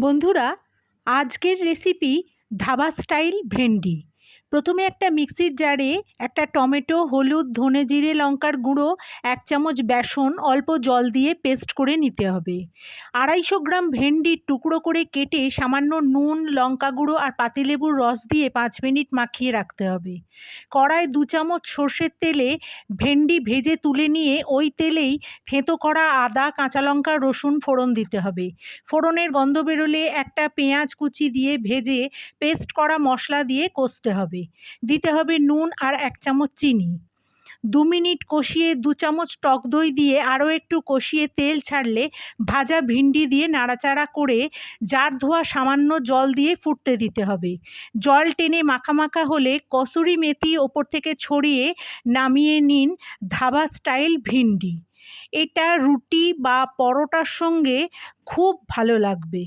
বন্ধুরা, আজকের recipe dhaba style ভেন্ডি। প্রথমে একটা মিক্সির জারে একটা টমেটো, হলুদ, ধনে জিরে লঙ্কার গুঁড়ো, 1 চামচ বেসন, অল্প জল দিয়ে পেস্ট করে নিতে হবে। 250 গ্রাম ভেন্ডি টুকরো করে কেটে সামান্য নুন, লঙ্কা গুঁড়ো আর পাতিলেবুর রস দিয়ে 5 মিনিট মাখিয়ে রাখতে হবে। কড়ায় 2 চামচ সর্ষের তেলে ভেন্ডি ভেজে তুলে নিয়ে ওই তেলেই থেঁতো করা আদা, কাঁচা লঙ্কা, রসুন ফোড়ন দিতে হবে। ফোড়নের গন্ধ বেরোলে একটা পেঁয়াজ কুচি দিয়ে ভেজে পেস্ট করা মশলা দিয়ে কষতে হবে। দিতে হবে নুন আর 1 চামচ চিনি। 2 মিনিট কষিয়ে 2 চামচ টক দই দিয়ে আরও একটু কষিয়ে তেল ছাড়লে ভাজা ভিন্ডি দিয়ে নাড়াচাড়া করে জার ধোয়া সামান্য জল দিয়ে ফুটতে দিতে হবে। জল টেনে মাখা মাখা হলে কসুরি মেথি ওপর থেকে ছড়িয়ে নামিয়ে নিন ধাবা স্টাইল ভিন্ডি। এটা রুটি বা পরোটার সঙ্গে খুব ভালো লাগবে।